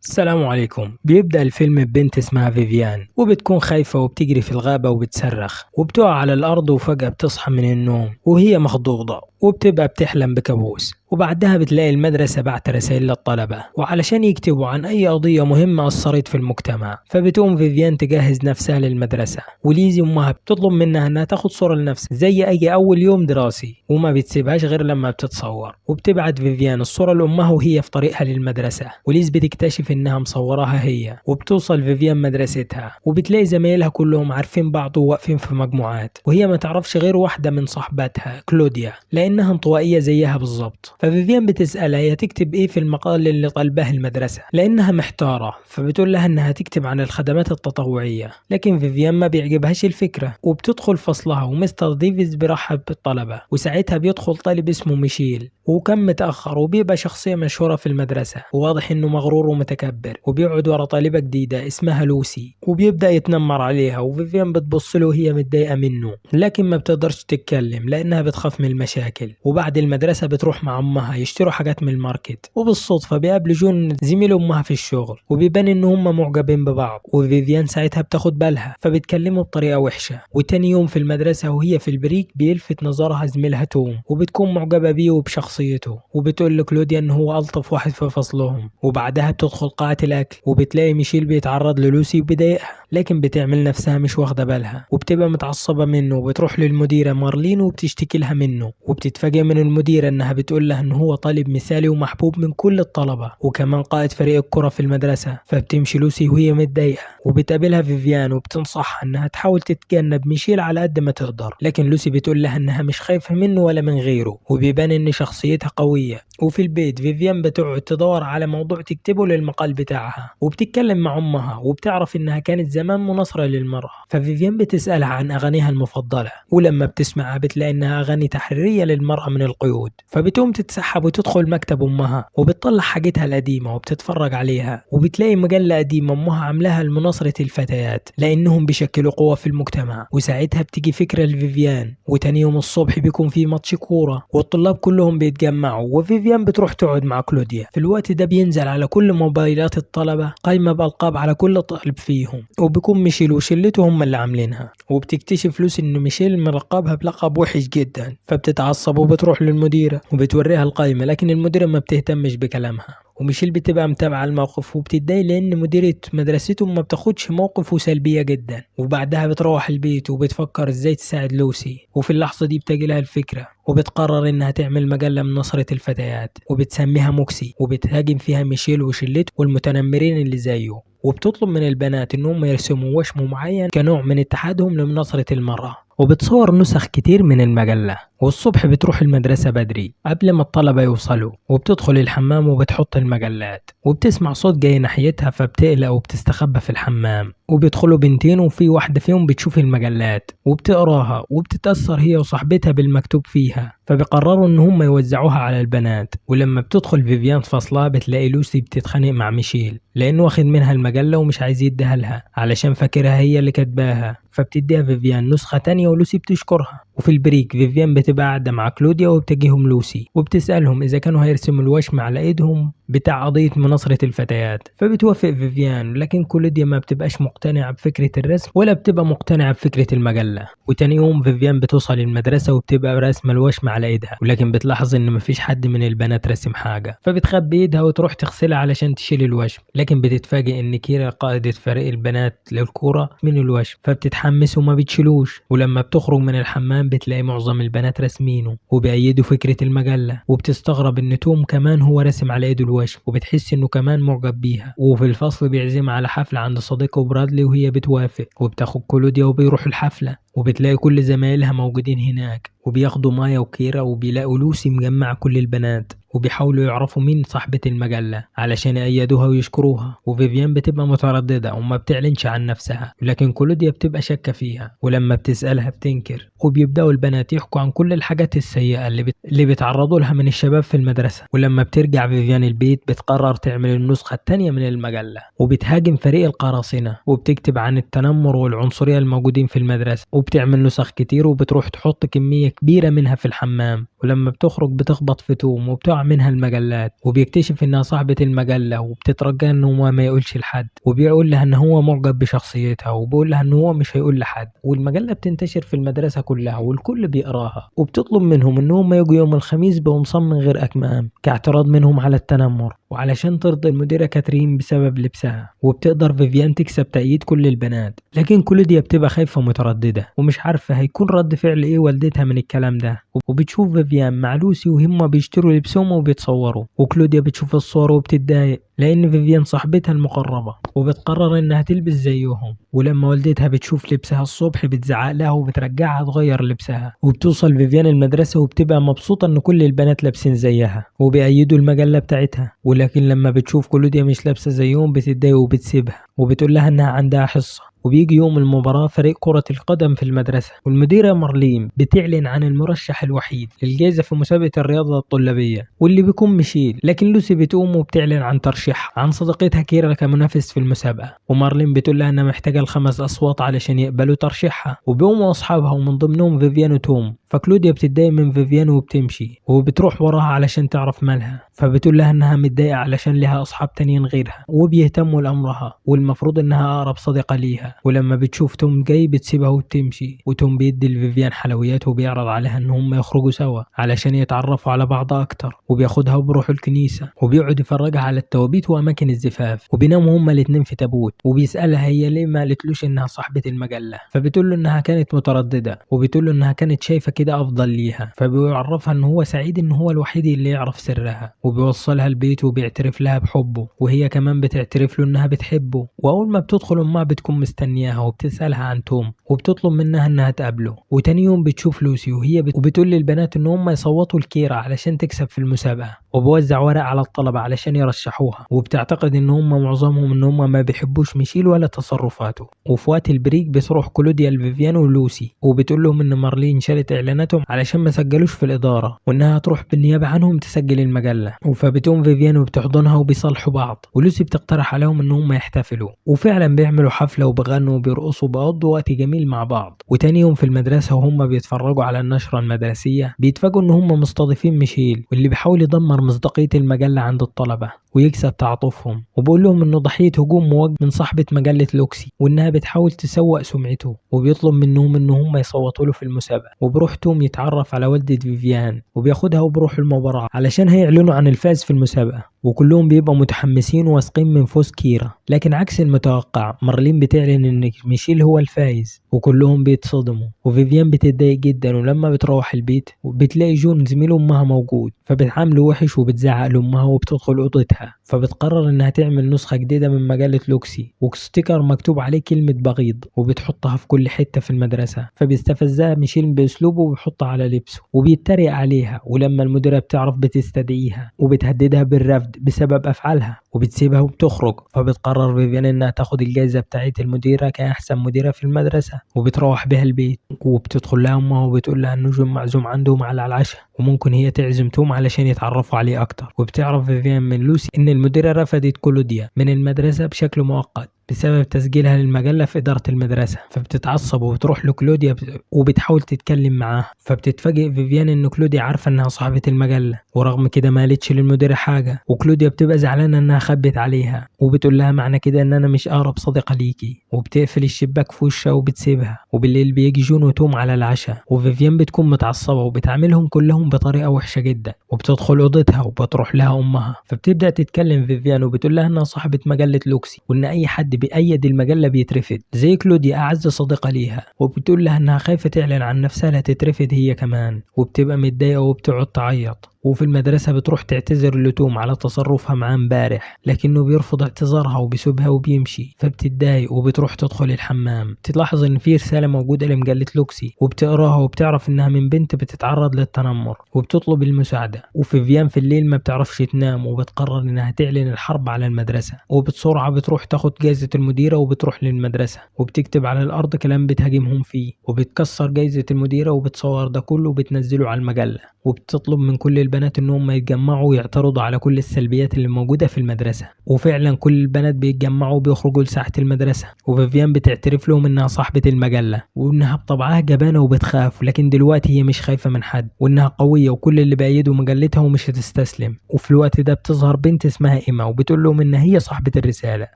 السلام عليكم. بيبدأ الفيلم ببنت اسمها فيفيان وبتكون خايفة وبتجري في الغابة وبتصرخ وبتقع على الأرض وفجأة بتصحى من النوم وهي مخضوضة وبتبقى بتحلم بكابوس. وبعدها بتلاقي المدرسة بعت رسائل للطلبة وعلشان يكتبوا عن أي قضية مهمة أثرت في المجتمع. فبتقوم فيفيان تجهز نفسها للمدرسة وليزي أمها بتطلب منها إنها تاخد صورة لنفسها زي أي أول يوم دراسي وما بتسيبهاش غير لما بتتصور. وبتبعت فيفيان الصورة لأمها وهي في طريقها للمدرسة وليز بتكتشف إنها مصوراها هي. وبتوصل فيفيان مدرستها وبتلاقي زمايلها كلهم عارفين بعض وواقفين في مجموعات وهي ما تعرفش غير واحدة من صاحباتها كلوديا لأنها انطوائية زيها بالظبط. ففيفيان بتسألها هي تكتب ايه في المقال اللي طالباه المدرسة لأنها محتارة. فبتقول لها إنها تكتب عن الخدمات التطوعية لكن فيفيان ما بيعجبهاش الفكرة وبتدخل فصلها ومستر ديفيز بيرحب بالطلبة. وساعتها بيدخل طالب اسمه ميشيل وكان متأخر وبيبقى شخصية مشهورة في المدرسة وواضح إنه مغرور ومتكبر وبيقعد ورا طالبة جديدة اسمها لوسي وبيبدأ يتنمر عليها. وفيفيان بتبص له وهي متضايقة منه لكن ما بتقدرش تتكلم لأنها بتخاف من المشاكل. وبعد المدرسة بتروح مع أمها يشتروا حاجات من الماركت وبالصدفة بيقابلوا جون زميل أمها في الشغل وبيبان إن هما معجبين ببعض. وفيفيان ساعتها بتاخد بالها فبتكلمه بطريقة وحشة. وتاني يوم في المدرسة وهي في البريك بيلفت نظرها زميلها توم وبتكون معجبة بيه وبشخصيته وبتقول لكلوديا إن هو ألطف واحد في فصلهم. وبعدها بتدخل قاعة الأكل وبتلاقي ميشيل بيتعرض للوسي وبيضايقها لكن بتعمل نفسها مش واخدة بالها وبتبقى متعصبة منه وبتروح للمديرة مارلين وبتشتكي لها منه. وبتتفاجئ من المديرة انها بتقول لها ان هو طالب مثالي ومحبوب من كل الطلبة وكمان قائد فريق الكرة في المدرسة. فبتمشي لوسي وهي متضايقة وبتقابلها فيفيان وبتنصحها انها تحاول تتجنب ميشيل على قد ما تقدر لكن لوسي بتقول لها انها مش خايفة منه ولا من غيره وبيبان ان شخصيتها قوية. وفي البيت فيفيان بتقعد تدور على موضوع تكتبه للمقال بتاعها وبتتكلم مع امها وبتعرف انها كانت زمان مناصرة للمرأة. ففيفيان بتسألها عن اغانيها المفضلة ولما بتسمعها بتلاقي انها اغاني تحريرية للمرأة من القيود. فبتقوم تتسحب وتدخل مكتب امها وبتطلع حاجتها القديمة وبتتفرج عليها وبتلاقي مجلة قديمة امها عاملاها لمناصرة الفتيات لانهم بيشكلوا قوة في المجتمع. وساعتها بتيجي فكرة لفيفيان وتاني يوم الصبح بيكون في ماتش كورة والطلاب كلهم بيتجمعوا وفيفيان بتروح تقعد مع كلوديا. في الوقت ده بينزل على كل موبايلات الطلبة قائمة بألقاب على كل طالب فيهم وبيكون ميشيل وشلته هم اللي عاملينها. وبتكتشف لوسي ان ميشيل ملقبها بلقب وحش جدا فبتتعصب وبتروح للمديرة وبتوريها القائمة لكن المديرة ما بتهتمش بكلامها. وميشيل بتبقى متابعة الموقف وبتتضايق لأن مديرة مدرستهم ما بتاخدش موقف وسلبية جدا. وبعدها بتروح البيت وبتفكر ازاي تساعد لوسي وفي اللحظة دي بتجي لها الفكرة وبتقرر انها تعمل مجلة من نصرة الفتيات وبتسميها موكسي وبتهاجم فيها ميشيل وشلته والمتنمرين اللي زيه. وبتطلب من البنات انهم يرسموا وشم معين كنوع من اتحادهم لمناصرة المرأة وبتصور نسخ كتير من المجلة. والصبح بتروح المدرسة بدري قبل ما الطلبة يوصلوا وبتدخل الحمام وبتحط المجلات وبتسمع صوت جاي ناحيتها فبتقلق وبتستخبى في الحمام. وبيدخلوا بنتين وفي واحدة فيهم بتشوف المجلات وبتقراها وبتتأثر هي وصاحبتها بالمكتوب فيها فبيقرروا ان هم يوزعوها على البنات. ولما بتدخل فيفيان فصلها بتلاقي لوسي بتتخانق مع ميشيل لانه واخد منها المجلة ومش عايز يديها لها علشان فاكرها هي اللي كاتباها. فبتديها فيفيان نسخة تانية ولوسي بتشكرها. وفي البريك فيفيان بتبقى قاعدة مع كلوديا وبتجيهم لوسي وبتسألهم إذا كانوا هيرسموا الوشم على إيدهم بتاع قضية مناصرة الفتيات. فبتوافق فيفيان لكن كلوديا ما بتبقاش مقتنعة بفكرة الرسم ولا بتبقى مقتنعة بفكرة المجلة. وتاني يوم فيفيان بتوصل المدرسة وبتبقى راسمة الوشم على إيدها ولكن بتلاحظ إن مفيش حد من البنات رسم حاجة فبتخبي إيدها وتروح تغسلها علشان تشيل الوشم لكن بتتفاجئ إن كيرا قائدة فريق البنات للكورة من الوشم فبتتحمس وما بتشيلوش. ولما بتخرج من الحمام بتلاقي معظم البنات راسمينه وبيأيدوا فكرة المجلة وبتستغرب إن توم كمان هو راسم على إيده الوشم وبتحس إنه كمان معجب بيها. وفي الفصل بيعزمها على حفلة عند صديقه برادلي وهي بتوافق وبتاخد كلوديا وبيروحوا الحفلة وبتلاقي كل زمايلها موجودين هناك وبياخدوا مايا وكيرا وبيلاقوا لوسي مجمعة كل البنات وبيحاولوا يعرفوا مين صاحبة المجلة علشان يأيدوها ويشكروها. وفيفيان بتبقى مترددة وما بتعلنش عن نفسها لكن كلوديا بتبقى شاكة فيها ولما بتسألها بتنكر. وبيبدأوا البنات يحكوا عن كل الحاجات السيئة اللي بيتعرضوا لها من الشباب في المدرسة. ولما بترجع فيفيان البيت بتقرر تعمل النسخة التانية من المجلة وبتهاجم فريق القراصنة وبتكتب عن التنمر والعنصرية الموجودين في المدرسة وبتعمل نسخ كتير وبتروح تحط كمية كبيرة منها في الحمام. ولما بتخرج بتخبط في توم وبتقع منها المجلات، وبيكتشف انها صاحبة المجلة وبتترجى انه ما يقولش لحد، وبيقول لها ان هو معجب بشخصيتها وبيقول لها ان هو مش هيقول لحد. والمجلة بتنتشر في المدرسة كلها والكل بيقراها، وبتطلب منهم ان هم يجوا يوم الخميس بقمصان من غير اكمام كاعتراض منهم على التنمر، وعلشان ترضي المديرة كاترين بسبب لبسها. وبتقدر فيفيان تكسب تأييد كل البنات، لكن كلوديا بتبقى خايفة ومترددة ومش عارفة هيكون رد فعل ايه والدتها من الكلام ده. وبتشوف فيفيان مع لوسي وهم بيشتروا لبسهم وبيتصوروا، وكلوديا بتشوف الصور وبتتضايق لأن فيفيان صاحبتها المقربة، وبتقرر إنها تلبس زيهم. ولما والدتها بتشوف لبسها الصبح بتزعق لها وبترجعها تغير لبسها. وبتوصل فيفيان المدرسة وبتبقى مبسوطة إن كل البنات لابسين زيها وبيأيدوا المجلة بتاعتها. ولكن لما بتشوف كلوديا مش لابسة زيهم بتتضايق وبتسيبها وبتقول لها إنها عندها حصة. وبيجي يوم المباراة فريق كرة القدم في المدرسة، والمديرة مارلين بتعلن عن المرشح الوحيد للجائزة في مسابقة الرياضة الطلابية واللي بيكون ميشيل. لكن لوسي بتقوم وبتعلن عن ترشيحها عن صديقتها كيرا كمنافس في المسابقة، ومارلين بتقول لها انها محتاجة ال5 أصوات علشان يقبلوا ترشيحها. وبيقوموا أصحابها ومن ضمنهم فيفيان وتوم. فكلوديا بتتضايق من فيفيان وبتمشي وبتروح وراها علشان تعرف مالها، فبتقول لها انها متضايقة علشان لها اصحاب تانيين غيرها وبيهتموا لامرها والمفروض انها اقرب صديقة ليها. ولما بتشوف توم جاي بتسيبها وبتمشي، وتوم بيدي لفيفيان حلويات وبيعرض عليها ان هم يخرجوا سوا علشان يتعرفوا على بعض اكتر، وبياخدها وبروحوا الكنيسة وبيقعد يفرجها على التوابيت واماكن الزفاف. وبيناموا هما الاتنين في تابوت، وبيسألها هي ليه ما قالتلوش انها صاحبة المجلة، فبتقول له انها كانت مترددة، وبتقول له انها كانت شايفة كده افضل ليها. فبيعرفها ان هو سعيد ان هو الوحيد اللي يعرف سرها، وبيوصلها البيت وبيعترف لها بحبه، وهي كمان بتعترف له انها بتحبه. واول ما بتدخل امها بتكون مستنياها وبتسألها عن توم وبتطلب منها انها تقابله. وتاني يوم بتشوف لوسي وهي وبتقول للبنات ان هم يصوتوا لكيرا علشان تكسب في المسابقة، وبوزع ورق على الطلبة علشان يرشحوها. وبتعتقد ان هم معظمهم ان هم ما بيحبوش ميشيل ولا تصرفاته. وفي وقت البريك بتروح كلوديا لفيفيان ولوسي وبتقول لهم ان مارلين شالت اعلاناتهم علشان ما سجلوش في الإدارة، وانها تروح بالنيابة عنهم تسجل المجلة. فبتقوم فيفيان وبتحضنها وبيصالحوا بعض، ولوسي بتقترح عليهم ان هم يحتفلوا، وفعلا بيعملوا حفلة وبيغنوا وبيرقصوا وبيقضوا وقت جميل مع بعض. وتاني يوم في المدرسة وهم بيتفرجوا على النشرة المدرسية بيتفاجئوا ان هم مستضيفين ميشيل، واللي بيحاول يدمر مصداقية المجلة عند الطلبة ويكسب تعاطفهم. وبيقول لهم انه ضحية هجوم موجه من صاحبة مجلة لوكسي وانها بتحاول تسوق سمعته، وبيطلب منهم ان هم يصوتوا له في المسابقة. وبروح توم يتعرف على والدة فيفيان وبياخدها وبروح المباراة علشان هيعلنوا عن الفائز في المسابقة، وكلهم بيبقوا متحمسين وواثقين من فوز كيرا. لكن عكس المتوقع مارلين بتعلن ان ميشيل هو الفائز وكلهم بيتصدموا، وفيفيان بتتضايق جدا. ولما بتروح البيت بتلاقي جون زميل امها موجود، فبتعامله وحش وبتزعق لامها وبتدخل اوضتها. فبتقرر انها تعمل نسخة جديدة من مجلة لوكسي وستيكر مكتوب عليه كلمة بغيض وبتحطها في كل حتة في المدرسة. فبيستفزها ميشيل باسلوبه وبيحطها على لبسه وبيتريق عليها. ولما المديرة بتعرف بتستدعيها وبتهددها بالرفض بسبب افعالها وبتسيبها وبتخرج. فبتقرر فيفيان انها تاخد الجائزة بتاعت المديرة كأحسن مديرة في المدرسة وبتروح بها البيت. وبتدخل لها امها وبتقول لها انه جون معزوم عندهم على العشاء وممكن هي تعزم توم علشان يتعرفوا عليه اكتر. وبتعرف فيفيان من لوسي ان المديرة رفضت كلوديا من المدرسة بشكل مؤقت بسبب تسجيلها للمجلة في إدارة المدرسة. فبتتعصب وبتروح لكلوديا وبتحاول تتكلم معاها. فبتتفاجئ فيفيان ان كلوديا عارفة انها صاحبة المجلة، ورغم كده ما قالتش للمديرة حاجة. وكلوديا بتبقى زعلانة انها خبت عليها وبتقول لها معنى كده ان انا مش اقرب صديقة ليكي، وبتقفل الشباك في وشها وبتسيبها. وبالليل بيجي جون وتوم على العشاء وفيفيان بتكون متعصبة وبتعاملهم كلهم بطريقة وحشة جدا. وبتدخل اوضتها وبتروح لها امها، فبتبدأ تتكلم فيفيان وبتقول لها انها صاحبة مجلة لوكسي وان اي حد بأيد المجلة بيترفض زي كلوديا أعز صديقة ليها. وبتقول لها انها خايفة تعلن عن نفسها لا تترفض هي كمان، وبتبقى متضايقة وبتقعد تعيط. وفي المدرسة بتروح تعتذر لتوم على تصرفها معاه امبارح، لكنه بيرفض اعتذارها وبيسيبها وبيمشي. فبتتضايق وبتروح تدخل الحمام. تلاحظ ان في رسالة موجودة لمجلة لوكسي وبتقراها وبتعرف انها من بنت بتتعرض للتنمر وبتطلب المساعدة. وفيفيان في الليل ما بتعرفش تنام وبتقرر انها تعلن الحرب على المدرسة، وبسرعة بتروح تاخد جائزة المديرة وبتروح للمدرسة وبتكتب على الارض كلام بتهاجمهم فيه، وبتكسر جائزة المديرة وبتصور ده كله وبتنزله على المجلة. وبتطلب من كل البنات انهم يتجمعوا ويعترضوا على كل السلبيات اللي موجودة في المدرسة. وفعلا كل البنات بيتجمعوا وبيخرجوا لساحة المدرسة، وفيفيان بتعترف لهم انها صاحبة المجلة وانها بطبعها جبانة وبتخاف، لكن دلوقتي هي مش خايفة من حد وانها قوية وكل اللي بيأيدوا مجلتها ومش هتستسلم. وفي الوقت ده بتظهر بنت اسمها إيما وبتقول لهم ان هي صاحبة الرسالة،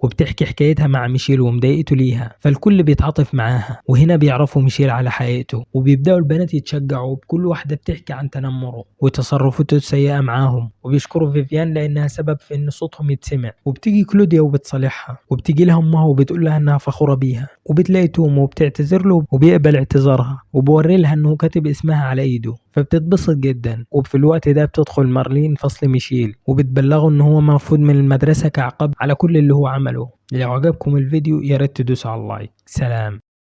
وبتحكي حكايتها مع ميشيل ومضايقته ليها، فالكل بيتعاطف معاها. وهنا بيعرفوا ميشيل على حقيقته وبيبدأوا البنات يتشجعوا بكل واحدة بتحكي عن تنمره وتصرفاته السيئة معاهم، وبيشكروا فيفيان لأنها سبب في إن صوتهم يتسمع. وبتيجي كلوديا وبتصالحها، وبتيجي لها أمها وبتقول لها إنها فخورة بيها، وبتلاقي توم وبتعتذر له وبيقبل اعتذارها وبوري لها إنه كاتب اسمها على إيده، فبتتبسط جدا. وفي الوقت ده بتدخل مارلين فصل ميشيل وبتبلغه إن هو مرفوض من المدرسة كعقاب على كل اللي هو عمله. لو عجبكم الفيديو يا ريت تدوسوا على اللايك. سلام.